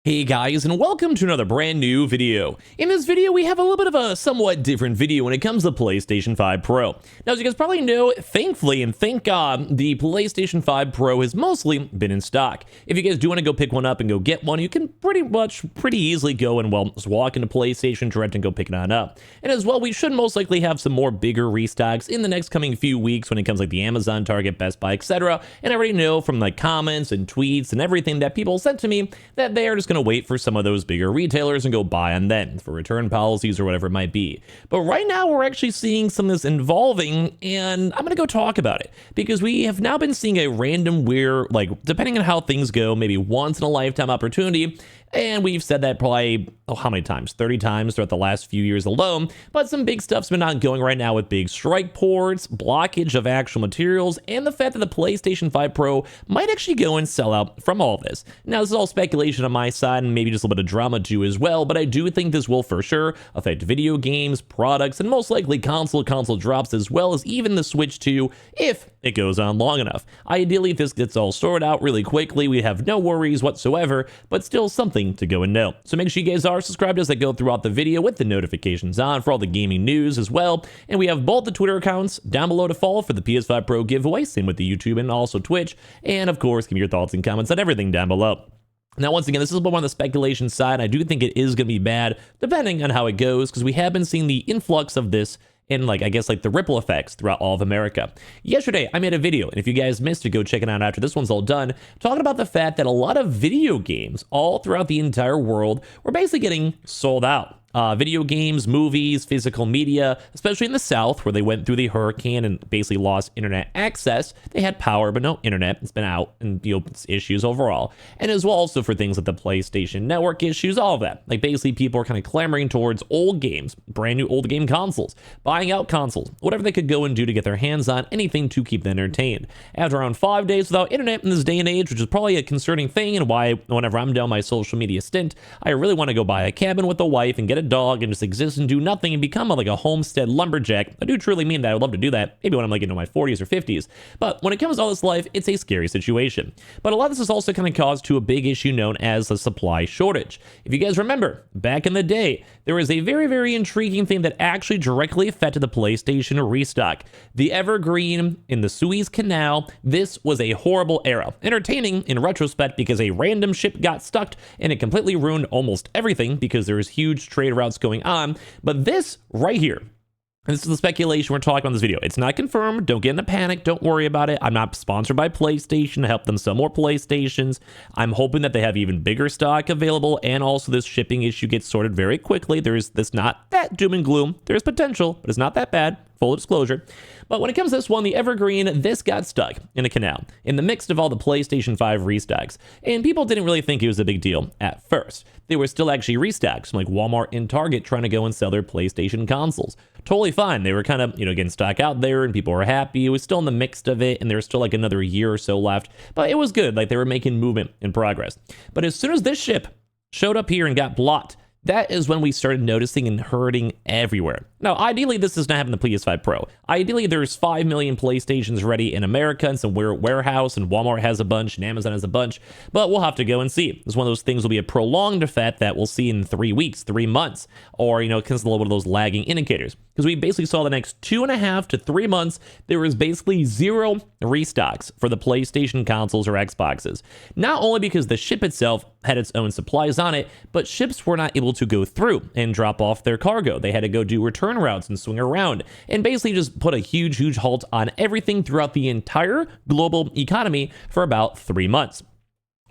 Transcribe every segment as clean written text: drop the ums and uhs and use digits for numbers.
Hey guys, and welcome to another brand new video. In this video, we have a little bit of a somewhat different video when it comes to PlayStation 5 Pro. Now, as you guys probably know, thankfully, and thank God, the PlayStation 5 Pro has mostly been in stock. If you guys do want to go pick one up and go get one, you can pretty easily go and, well, just walk into PlayStation Direct and go pick it on up. And as well, we should most likely have some more bigger restocks in the next coming few weeks when it comes like the Amazon, Target, Best Buy, etc. And I already know from like comments and tweets and everything that people sent to me that they are just going to wait for some of those bigger retailers and go buy on them for return policies or whatever it might be. But right now we're actually seeing some of this involving, and I'm going to go talk about it because we have now been seeing a random weird, like depending on how things go, maybe once in a lifetime opportunity. And we've said that probably, how many times? 30 times throughout the last few years alone. But some big stuff's been ongoing right now with big strike ports, blockage of actual materials, and the fact that the PlayStation 5 Pro might actually go and sell out from all of this. Now, this is all speculation on my side and maybe just a little bit of drama too as well, but I do think this will for sure affect video games, products, and most likely console drops, as well as even the Switch 2 if it goes on long enough. Ideally, if this gets all sorted out really quickly, we have no worries whatsoever, but still something to go and know. So make sure you guys are subscribed as I go throughout the video with the notifications on for all the gaming news as well. And we have both the Twitter accounts down below to follow for the PS5 Pro giveaway, same with the YouTube and also Twitch. And of course, give me your thoughts and comments on everything down below. Now, once again, this is more on the speculation side. I do think it is going to be bad, depending on how it goes, because we have been seeing the influx of this and I guess the ripple effects throughout all of America. Yesterday, I made a video, and if you guys missed it, go check it out after this one's all done, talking about the fact that a lot of video games all throughout the entire world were basically getting sold out. Video games, movies, physical media, especially in the South where they went through the hurricane and basically lost internet access. They had power, but no internet. It's been out and issues overall. And as well also for things like the PlayStation Network issues, all of that. Like basically people are kind of clamoring towards old games, brand new old game consoles, buying out consoles, whatever they could go and do to get their hands on anything to keep them entertained. After around 5 days without internet in this day and age, which is probably a concerning thing and why whenever I'm done my social media stint, I really want to go buy a cabin with a wife and get a dog and just exist and do nothing and become like a homestead lumberjack. I do truly mean that. I would love to do that, maybe when I'm like into my 40s or 50s. But when it comes to all this life, it's a scary situation. But a lot of this is also kind of caused to a big issue known as the supply shortage. If you guys remember, back in the day, there was a very, very intriguing thing that actually directly affected the PlayStation restock. The evergreen in the Suez Canal. This was a horrible era. Entertaining in retrospect because a random ship got stuck and it completely ruined almost everything because there was huge trade routes going on. But this right here, and this is the speculation we're talking about in this video. It's not confirmed. Don't get in a panic. Don't worry about it. I'm not sponsored by PlayStation to help them sell more PlayStations. I'm hoping that they have even bigger stock available, and also this shipping issue gets sorted very quickly. There's this not that doom and gloom. There's potential, but it's not that bad. Full disclosure. But when it comes to this one, the evergreen, this got stuck in a canal in the mix of all the PlayStation 5 restocks. And people didn't really think it was a big deal at first. They were still actually restocks from like Walmart and Target trying to go and sell their PlayStation consoles. Totally fine. They were kind of, getting stock out there and people were happy. It was still in the mix of it and there was still like another year or so left. But it was good. Like they were making movement and progress. But as soon as this ship showed up here and got blocked, that is when we started noticing and hurting everywhere. Now, ideally, this does not happen in the PS5 Pro. Ideally, there's 5 million PlayStations ready in America and some warehouse, and Walmart has a bunch, and Amazon has a bunch, but we'll have to go and see. It's one of those things will be a prolonged effect that we'll see in 3 weeks, 3 months, or, because a little bit of those lagging indicators. Because we basically saw the next 2.5 to 3 months, there was basically zero restocks for the PlayStation consoles or Xboxes. Not only because the ship itself had its own supplies on it, but ships were not able to go through and drop off their cargo. They had to go do return routes and swing around and basically just put a huge halt on everything throughout the entire global economy for about 3 months.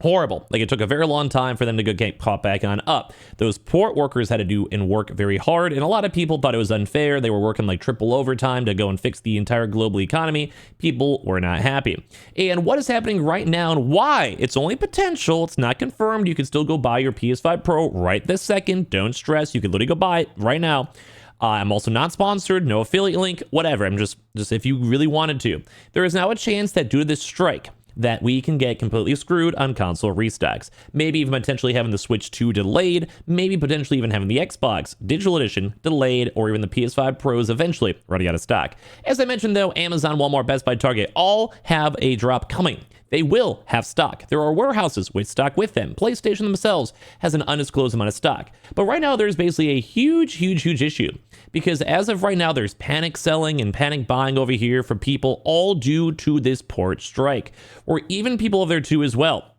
Horrible. Like it took a very long time for them to go get caught back on up. Those port workers had to do and work very hard, and a lot of people thought it was unfair. They were working like triple overtime to go and fix the entire global economy. People were not happy. And what is happening right now and why? It's only potential. It's not confirmed. You can still go buy your PS5 Pro right this second. Don't stress. You can literally go buy it right now. I'm also not sponsored, no affiliate link, whatever. I'm just if you really wanted to. There is now a chance that due to this strike, that we can get completely screwed on console restocks. Maybe even potentially having the Switch 2 delayed, maybe potentially even having the Xbox Digital Edition delayed, or even the PS5 Pros eventually running out of stock. As I mentioned though, Amazon, Walmart, Best Buy, Target all have a drop coming. They will have stock. There are warehouses with stock with them. PlayStation themselves has an undisclosed amount of stock. But right now, there's basically a huge issue, because as of right now, there's panic selling and panic buying over here for people, all due to this port strike, or even people over there too as well.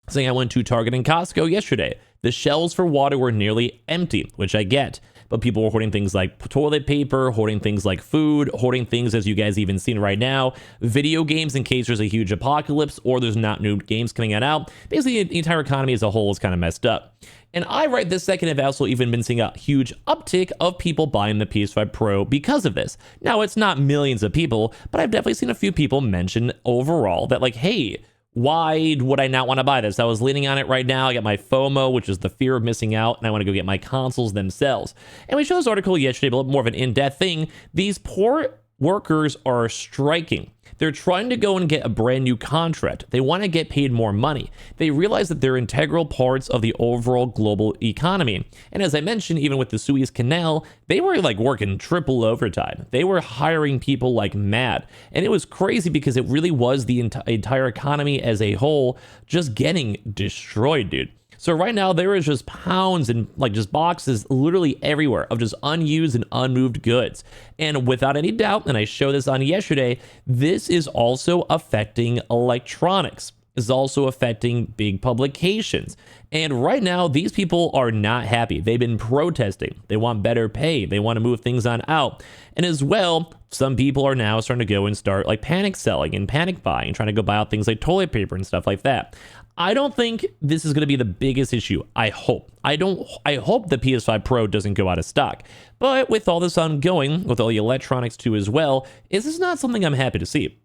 Saying I went to Target and Costco yesterday. The shelves for water were nearly empty, which I get. But people were hoarding things like toilet paper, hoarding things like food, hoarding things, as you guys even seen right now, video games in case there's a huge apocalypse or there's not new games coming out. Basically, the entire economy as a whole is kind of messed up. And I, right this second, have also even been seeing a huge uptick of people buying the PS5 Pro because of this. Now, it's not millions of people, but I've definitely seen a few people mention overall that, like, hey, why would I not want to buy this? I was leaning on it right now. I got my FOMO, which is the fear of missing out, and I want to go get my consoles themselves. And we showed this article yesterday, but a little more of an in-depth thing. These poor workers are striking. They're trying to go and get a brand new contract. They want to get paid more money. They realize that they're integral parts of the overall global economy. And as I mentioned, even with the Suez Canal, they were like working triple overtime. They were hiring people like mad. And it was crazy because it really was the entire economy as a whole just getting destroyed, dude. So right now, there is just pounds and like just boxes literally everywhere of just unused and unmoved goods. And without any doubt, and I showed this on yesterday, this is also affecting electronics. Is also affecting big publications. And right now, these people are not happy. They've been protesting. They want better pay. They want to move things on out. And as well, some people are now starting to go and start like panic selling and panic buying, trying to go buy out things like toilet paper and stuff like that. I don't think this is going to be the biggest issue. I hope. I hope the PS5 Pro doesn't go out of stock. But with all this ongoing, with all the electronics too as well, this is not something I'm happy to see.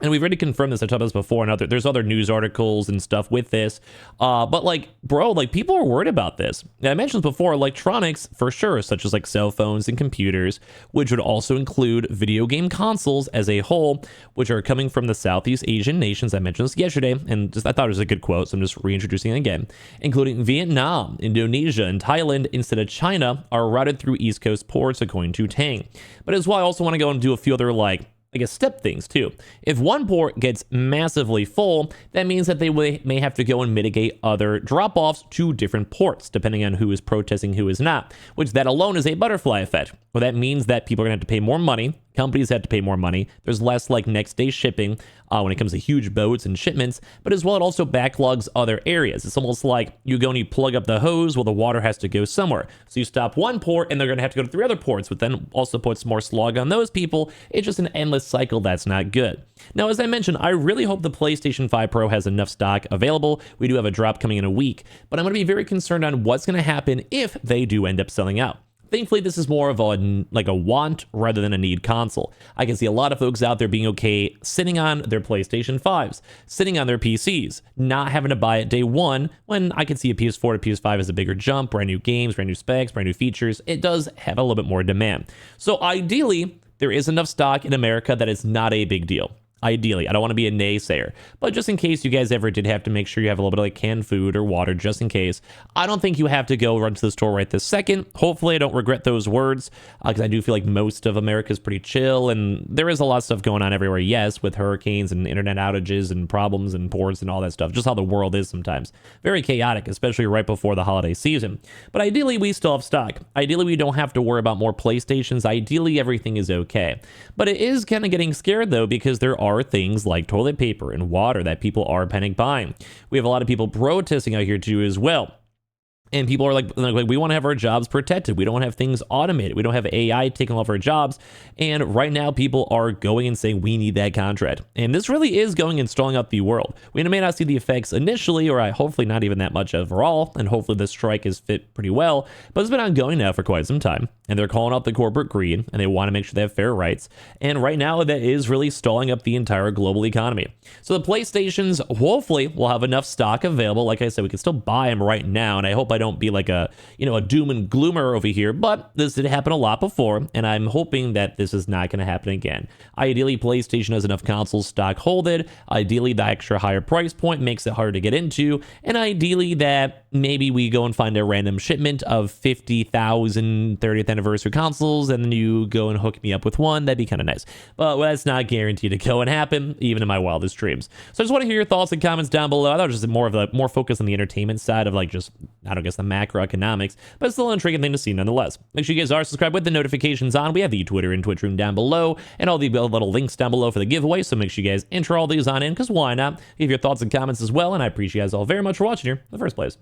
And we've already confirmed this. I talked about this before, and there's other news articles and stuff with this. But like, bro, like people are worried about this. And I mentioned this before, electronics for sure, such as like cell phones and computers, which would also include video game consoles as a whole, which are coming from the Southeast Asian nations. I mentioned this yesterday, and just I thought it was a good quote, so I'm just reintroducing it again, including Vietnam, Indonesia, and Thailand instead of China, are routed through East Coast ports according to Tang. But as well, I also want to go and do a few other like I guess step things too. If one port gets massively full, that means that they may have to go and mitigate other drop-offs to different ports, depending on who is protesting, who is not, which that alone is a butterfly effect. Well, that means that people are going to have to pay more money. Companies have to pay more money. There's less like next day shipping when it comes to huge boats and shipments, but as well, it also backlogs other areas. It's almost like you go and you plug up the hose, well, the water has to go somewhere. So you stop one port and they're going to have to go to 3 other ports, but then also puts more slog on those people. It's just an endless cycle that's not good. Now, as I mentioned, I really hope the PlayStation 5 Pro has enough stock available. We do have a drop coming in a week, but I'm going to be very concerned on what's going to happen if they do end up selling out. Thankfully, this is more of a want rather than a need console. I can see a lot of folks out there being okay sitting on their PlayStation 5s, sitting on their PCs, not having to buy it day one, when I can see a PS4 to PS5 as a bigger jump, brand new games, brand new specs, brand new features. It does have a little bit more demand. So ideally, there is enough stock in America that it's not a big deal. Ideally, I don't want to be a naysayer, but just in case you guys ever did have to make sure you have a little bit of like canned food or water, just in case, I don't think you have to go run to the store right this second. Hopefully I don't regret those words, because I do feel like most of America is pretty chill, and there is a lot of stuff going on everywhere, yes, with hurricanes and internet outages and problems and ports and all that stuff, just how the world is sometimes. Very chaotic, especially right before the holiday season. But ideally, we still have stock. Ideally, we don't have to worry about more PlayStations. Ideally, everything is okay. But it is kind of getting scared, though, because there are things like toilet paper and water that people are panic buying. We have a lot of people protesting out here too as well. And people are like, we want to have our jobs protected. We don't want to have things automated. We don't have AI taking off our jobs. And right now, people are going and saying, we need that contract. And this really is going and stalling out the world. We may not see the effects initially, or hopefully not even that much overall. And hopefully the strike is fit pretty well. But it's been ongoing now for quite some time. And they're calling out the corporate greed, and they want to make sure they have fair rights. And right now, that is really stalling up the entire global economy. So the PlayStations, hopefully, will have enough stock available. Like I said, we can still buy them right now. And I hope I don't don't be like a, a doom and gloomer over here, but this did happen a lot before, and I'm hoping that this is not going to happen again. Ideally, PlayStation has enough consoles stock hold it. Ideally, the extra higher price point makes it harder to get into, and ideally that maybe we go and find a random shipment of 50,000 30th anniversary consoles, and then you go and hook me up with one. That'd be kind of nice, but that's not guaranteed to go and happen, even in my wildest dreams. So I just want to hear your thoughts and comments down below. I thought it was just more focused on the entertainment side of like just, I don't guess, the macroeconomics, but still an intriguing thing to see nonetheless. Make sure you guys are subscribed with the notifications on. We have the Twitter and Twitch room down below, and all the little links down below for the giveaway, so make sure you guys enter all these on in, because why not? Leave your thoughts and comments as well, and I appreciate you guys all very much for watching here in the first place.